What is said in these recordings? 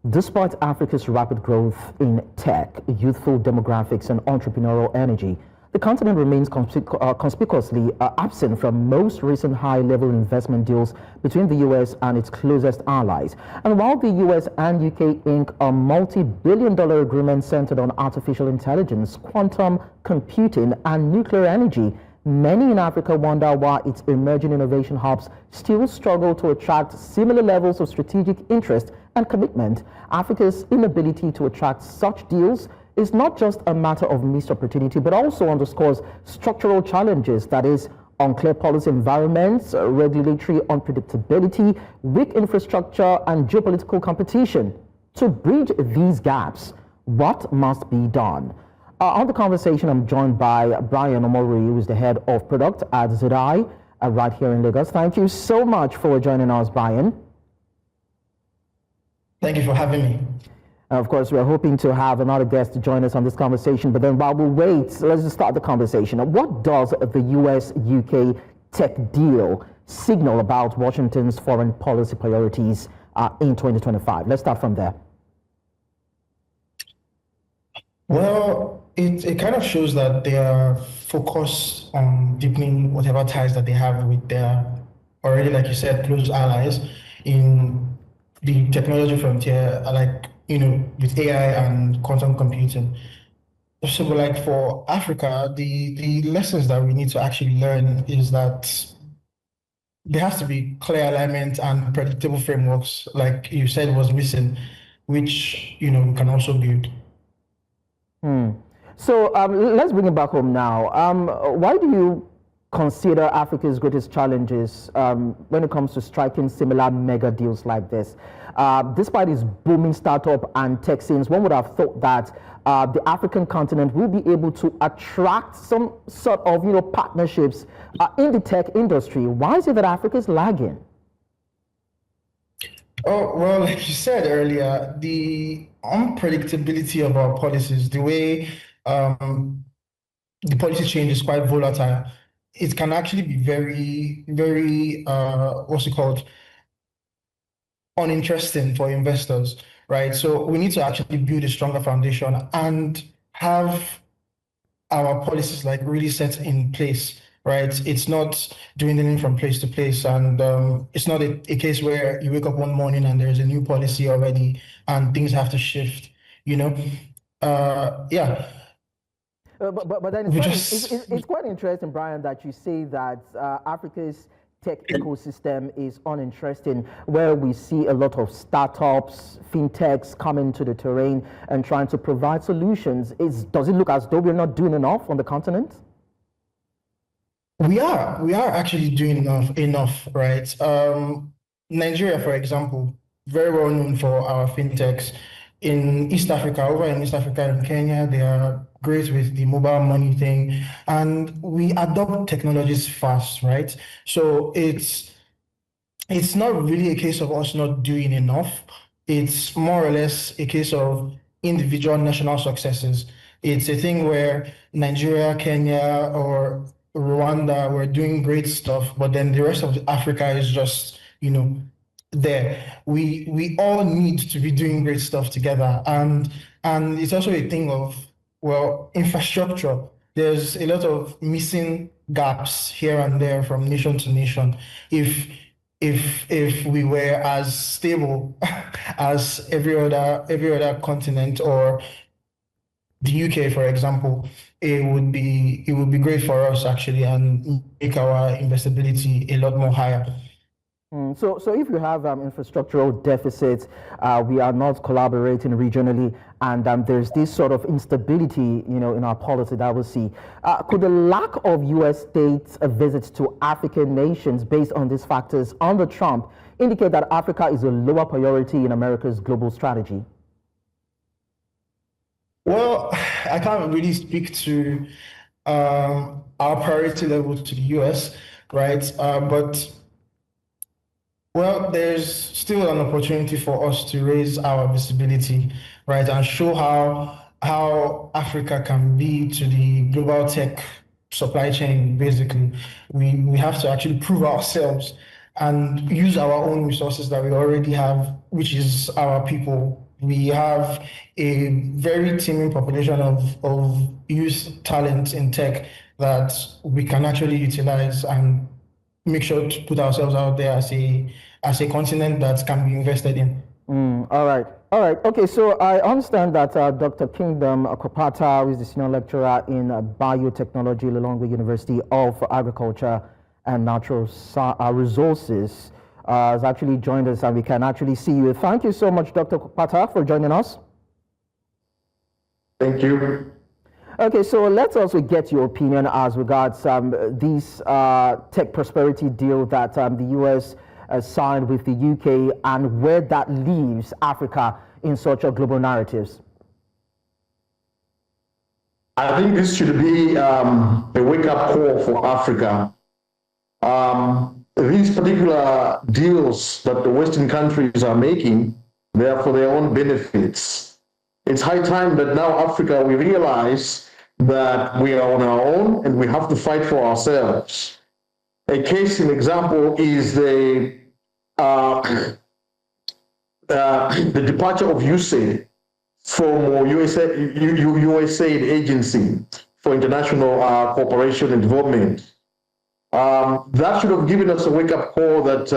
Despite Africa's rapid growth in tech, youthful demographics, and entrepreneurial energy, the continent remains conspicuously absent from most recent high-level investment deals between the U.S. and its closest allies. And while the U.S. and U.K. ink a multi-billion-dollar agreement centered on artificial intelligence, quantum computing, and nuclear energy, many in Africa wonder why its emerging innovation hubs still struggle to attract similar levels of strategic interest and commitment. Africa's inability to attract such deals is not just a matter of missed opportunity, but also underscores structural challenges, that is, unclear policy environments, regulatory unpredictability, weak infrastructure, and geopolitical competition. To bridge these gaps, what must be done? On the conversation, I'm joined by Brian Omoruyi, who is the head of product at Zedi, right here in Lagos. Thank you so much for joining us, Brian. Thank you for having me. Of course, we're hoping to have another guest to join us on this conversation, but then while we wait, let's just start the conversation. What does the US-UK tech deal signal about Washington's foreign policy priorities in 2025? Let's start from there. Well, it kind of shows that they are focused on deepening whatever ties that they have with their already, like you said, close allies in the technology frontier, like, with AI and quantum computing. So, like, for Africa, the lessons that we need to actually learn is that there has to be clear alignment and predictable frameworks, like you said, was missing, which, we can also build. So let's bring it back home now. Why do you consider Africa's greatest challenges when it comes to striking similar mega deals like this? Despite its booming startup and tech scenes, one would have thought that the African continent will be able to attract some sort of partnerships in the tech industry. Why is it that Africa is lagging? Oh, well, like you said earlier, the unpredictability of our policies, the way the policy change is quite volatile, it can actually be very, very, uninteresting for investors, right? So we need to actually build a stronger foundation and have our policies like really set in place, right? It's not dwindling from place to place, and it's not a case where you wake up one morning and there's a new policy already and things have to shift, yeah. But then it's quite interesting, Brian, that you say that Africa's tech ecosystem is uninteresting, where we see a lot of startups, fintechs coming to the terrain and trying to provide solutions. Does it look as though we're not doing enough on the continent? We are actually doing enough, right? Nigeria, for example, very well known for our fintechs. In East Africa, over in East Africa, in Kenya, they are great with the mobile money thing, and we adopt technologies fast, right? So it's not really a case of us not doing enough. It's more or less a case of individual national successes. It's a thing where Nigeria, Kenya, or Rwanda were doing great stuff, but then the rest of Africa is just, there. We all need to be doing great stuff together, and it's also a thing of, well, infrastructure. There's a lot of missing gaps here and there from nation to nation. If we were as stable as every other continent, or the UK, for example, it would be great for us actually, and make our investability a lot more higher. So if you have infrastructural deficits, we are not collaborating regionally, and there's this sort of instability, in our policy that we see. Could the lack of U.S. states visits to African nations based on these factors under Trump indicate that Africa is a lower priority in America's global strategy? Well, I can't really speak to our priority level to the U.S., right? But well, there's still an opportunity for us to raise our visibility, right, and show how Africa can be to the global tech supply chain. Basically, we have to actually prove ourselves and use our own resources that we already have, which is our people, We have a very teeming population of youth talent in tech that we can actually utilize and make sure to put ourselves out there as a continent that can be invested in. All right. All right. Okay. So I understand that Dr. Kingdom Kwapata, who is the senior lecturer in Biotechnology, Lilongwe University of Agriculture and Natural Resources, has actually joined us, and we can actually see you. Thank you so much, Dr. Kwapata, for joining us. Thank you. Okay, so let's also get your opinion as regards this tech prosperity deal that the U.S. Signed with the UK, and where that leaves Africa in such a global narratives. I think this should be a wake-up call for Africa. These particular deals that the Western countries are making, they are for their own benefits. It's high time that now Africa, we realize that we are on our own and we have to fight for ourselves. A case in example is the departure of USAID from USAID Agency for International Cooperation and Development. That should have given us a wake-up call that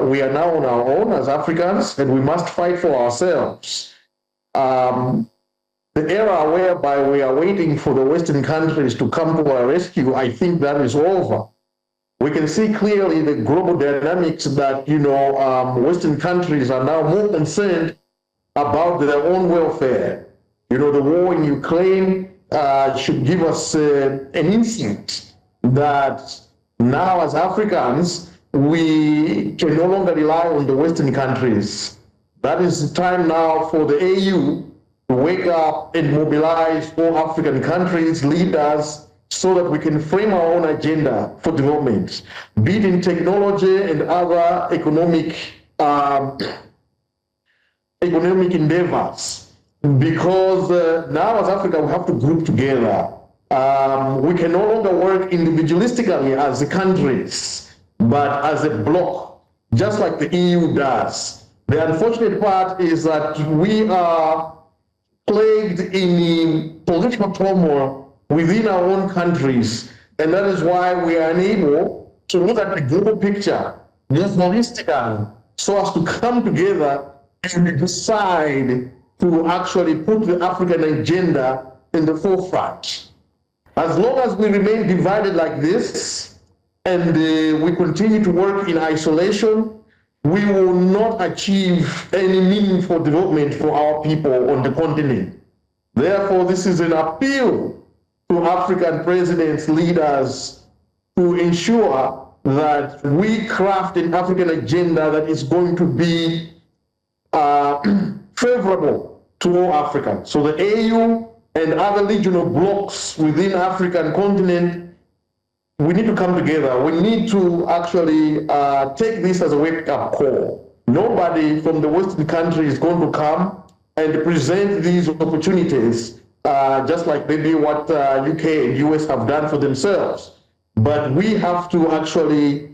we are now on our own as Africans and we must fight for ourselves. The era whereby we are waiting for the Western countries to come to our rescue, I think that is over. We can see clearly the global dynamics that, Western countries are now more concerned about their own welfare. The war in Ukraine should give us an insight that now as Africans, we can no longer rely on the Western countries. That is the time now for the AU to wake up and mobilize all African countries, leaders, so that we can frame our own agenda for development, be it in technology and other economic endeavors. Because now as Africa, we have to group together. We can no longer work individualistically as the countries, but as a bloc, just like the EU does. The unfortunate part is that we are plagued in political turmoil within our own countries, and that is why we are unable to look at the global picture more holistically, so as to come together and decide to actually put the African agenda in the forefront. As long as we remain divided like this, and we continue to work in isolation, we will not achieve any meaningful development for our people on the continent. Therefore, this is an appeal to African presidents, leaders, to ensure that we craft an African agenda that is going to be favorable to all Africans. So the AU and other regional blocs within the African continent, we need to come together. We need to actually take this as a wake-up call. Nobody from the Western country is going to come and present these opportunities just like maybe what UK and US have done for themselves. But we have to actually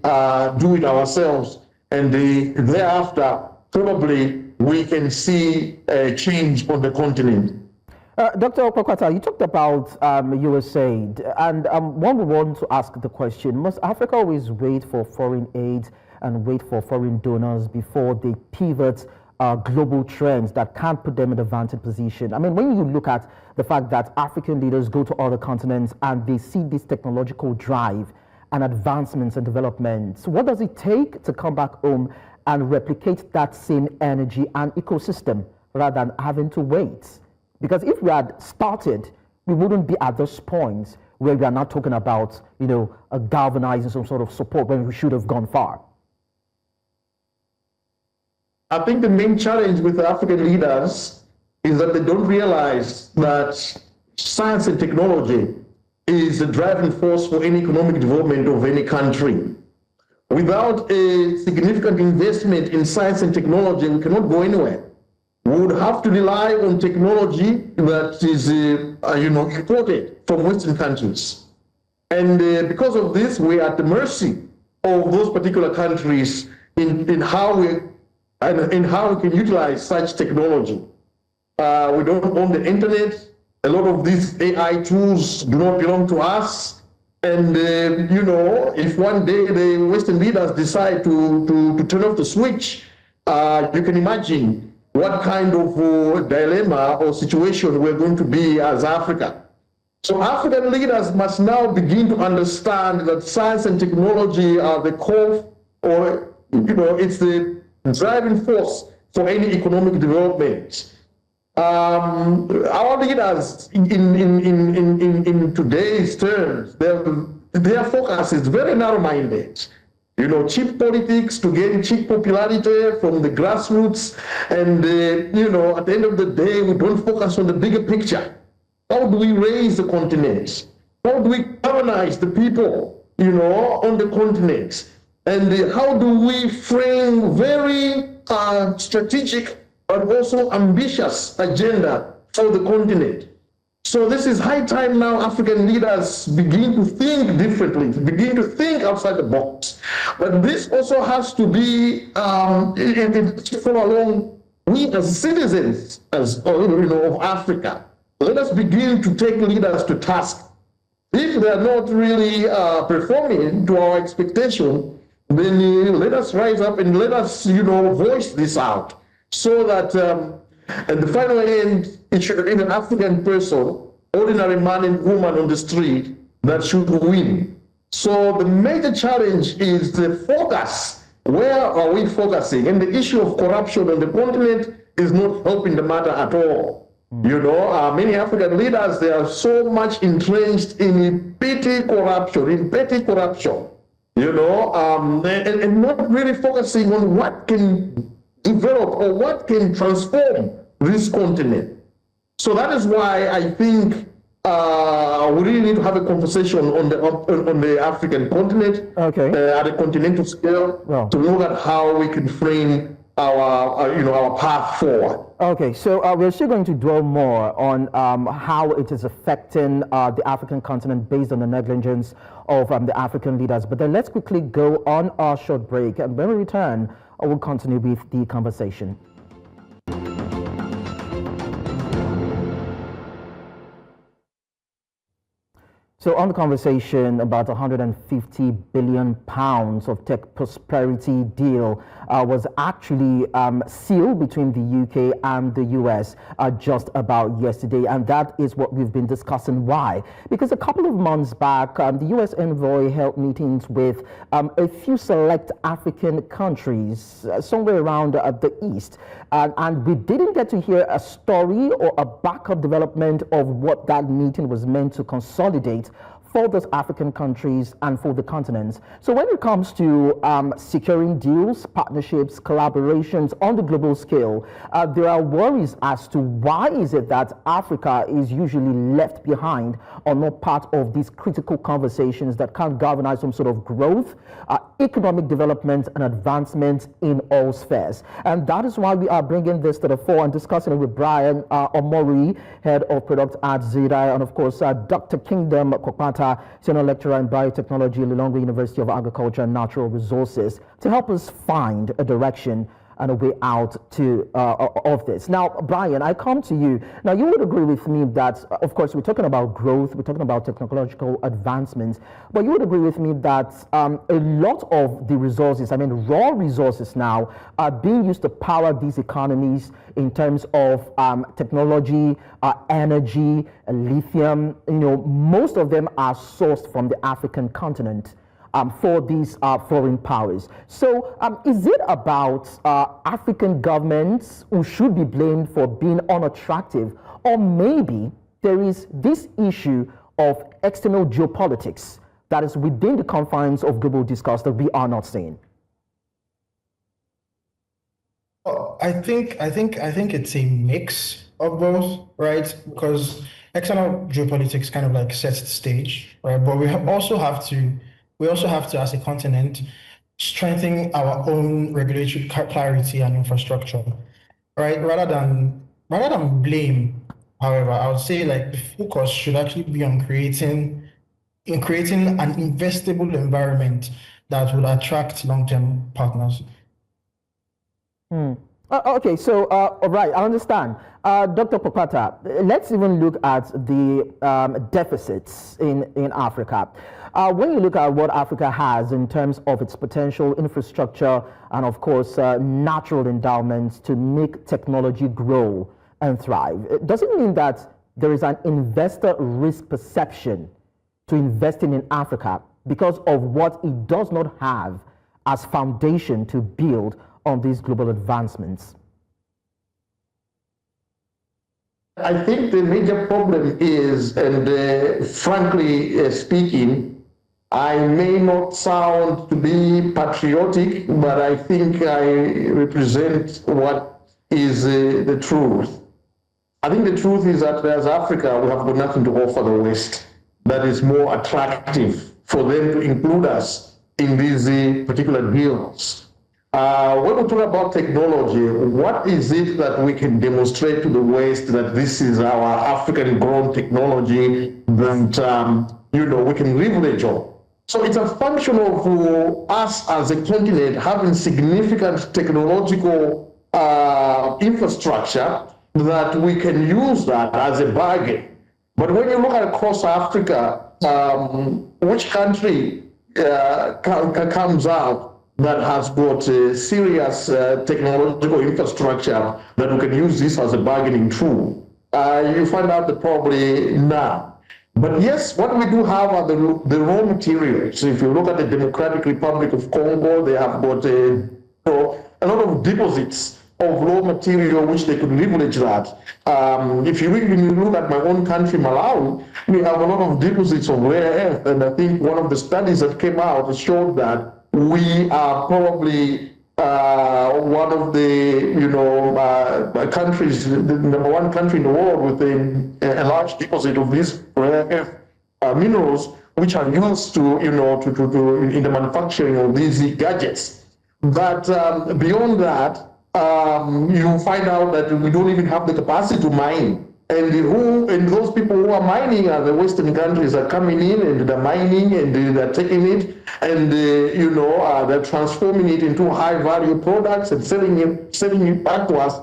do it ourselves, and thereafter, probably we can see a change on the continent. Dr. Kwapata, you talked about USAID, and one would want to ask the question, must Africa always wait for foreign aid and wait for foreign donors before they pivot global trends that can't put them in a advantage position? I mean, when you look at the fact that African leaders go to other continents and they see this technological drive and advancements and developments, what does it take to come back home and replicate that same energy and ecosystem rather than having to wait? Because if we had started, we wouldn't be at this point where we are not talking about, galvanizing some sort of support when we should have gone far. I think the main challenge with the African leaders is that they don't realize that science and technology is the driving force for any economic development of any country. Without a significant investment in science and technology, we cannot go anywhere. We would have to rely on technology that is, imported from Western countries. And because of this, we are at the mercy of those particular countries in how we can utilize such technology. We don't own the internet. A lot of these AI tools do not belong to us. And, if one day the Western leaders decide to turn off the switch, you can imagine what kind of dilemma or situation we're going to be as Africa. So African leaders must now begin to understand that science and technology are the core, or, it's the driving force for any economic development. Our leaders in today's terms, their focus is very narrow-minded. Cheap politics to gain cheap popularity from the grassroots, and at the end of the day, we don't focus on the bigger picture. How do we raise the continent? How do we colonize the people, on the continent? And how do we frame very strategic but also ambitious agenda for the continent? So this is high time now African leaders begin to think differently, begin to think outside the box. But this also has to be to follow along. We as citizens, of Africa, let us begin to take leaders to task. If they are not really performing to our expectation, then let us rise up and let us, voice this out, so that at the final end, it should be an African person, ordinary man and woman on the street, that should win. So the major challenge is the focus. Where are we focusing? And the issue of corruption on the continent is not helping the matter at all. Many African leaders, they are so much entrenched in petty corruption, and not really focusing on what can develop or what can transform this continent. So that is why I think we really need to have a conversation on the African continent, at a continental scale, to look at how we can frame our path forward. Okay, so we're still going to dwell more on how it is affecting the African continent based on the negligence of the African leaders. But then let's quickly go on our short break, and when we return, I will continue with the conversation. So on the conversation about 150 billion pounds of tech prosperity deal was actually sealed between the UK and the US just about yesterday, and that is what we've been discussing. Why? Because a couple of months back, the US envoy held meetings with a few select African countries somewhere around the East, and we didn't get to hear a story or a backup development of what that meeting was meant to consolidate for those African countries and for the continent. So when it comes to securing deals, partnerships, collaborations on the global scale, there are worries as to why is it that Africa is usually left behind or not part of these critical conversations that can galvanize some sort of growth, economic development and advancement in all spheres. And that is why we are bringing this to the fore and discussing it with Brian Omoruyi, Head of Product at Zedi, and of course Dr. Kingdom Kwapata, Senior Lecturer in Biotechnology, Lilongwe University of Agriculture and Natural Resources, to help us find a direction and a way out to of this. Now, Brian, I come to you. Now, you would agree with me that, of course, we're talking about growth, we're talking about technological advancements, but you would agree with me that a lot of the resources, raw resources now, are being used to power these economies in terms of technology, energy, lithium. Most of them are sourced from the African continent. For these foreign powers. So is it about African governments who should be blamed for being unattractive, or maybe there is this issue of external geopolitics that is within the confines of global discourse that we are not seeing? Well, I think it's a mix of both, right? Because external geopolitics kind of like sets the stage, right? But we also have to, as a continent, strengthen our own regulatory clarity and infrastructure, right? Rather than blame, however, I would say like the focus should actually be on creating an investable environment that will attract long-term partners. Okay, so, all right, I understand. Dr. Kwapata, let's even look at the deficits in Africa. When you look at what Africa has in terms of its potential infrastructure and, of course, natural endowments to make technology grow and thrive, does it mean that there is an investor risk perception to investing in Africa because of what it does not have as foundation to build on these global advancements? I think the major problem is, and frankly speaking, I may not sound to be patriotic, but I think I represent what is the truth. I think the truth is that as Africa, we have got nothing to offer the West that is more attractive for them to include us in these particular deals. When we talk about technology, what is it that we can demonstrate to the West that this is our African-grown technology that we can leverage on? So it's a function of us as a continent having significant technological infrastructure that we can use that as a bargain. But when you look at across Africa, which country comes out that has got a serious technological infrastructure that we can use this as a bargaining tool? You find out that probably none. But yes, what we do have are the raw materials. If you look at the Democratic Republic of Congo, they have got a lot of deposits of raw material which they could leverage that. If you look at my own country, Malawi, we have a lot of deposits of rare earth, and I think one of the studies that came out showed that we are probably one of the countries, the number one country in the world with a large deposit of these rare earth minerals, which are used to in the manufacturing of these gadgets. But beyond that, you find out that we don't even have the capacity to mine. And those people who are mining are the Western countries are coming in and they're mining and they're taking it and they're transforming it into high value products and selling it back to us,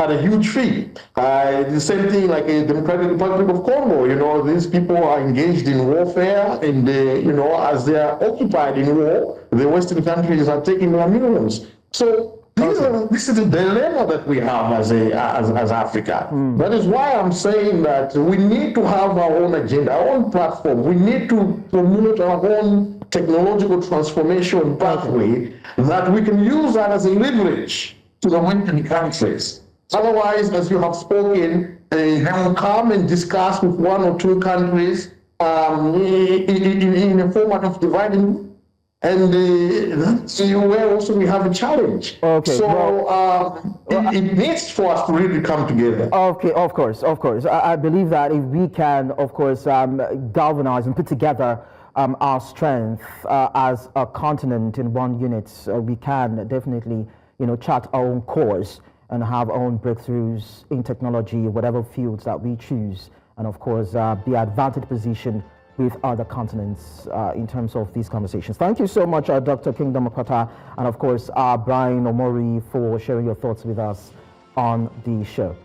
at a huge fee. The same thing like a Democratic Republic of Congo. These people are engaged in warfare, and as they are occupied in war, the Western countries are taking their minerals. So this is the dilemma that we have as Africa. That is why I'm saying that we need to have our own agenda, our own platform. We need to promote our own technological transformation pathway that we can use that as a leverage to the Western countries. Otherwise, as you have spoken, they will come and discuss with one or two countries in a format of dividing. And that's where also we have a challenge. Okay. So it needs for us to really come together. Okay, of course. I believe that if we can, of course, galvanize and put together our strength as a continent in one unit, we can definitely, chart our own course and have our own breakthroughs in technology, whatever fields that we choose, and of course, be advantaged position with other continents in terms of these conversations. Thank you so much, Dr. Kingdom Kwapata, and of course, Brian Omoruyi, for sharing your thoughts with us on the show.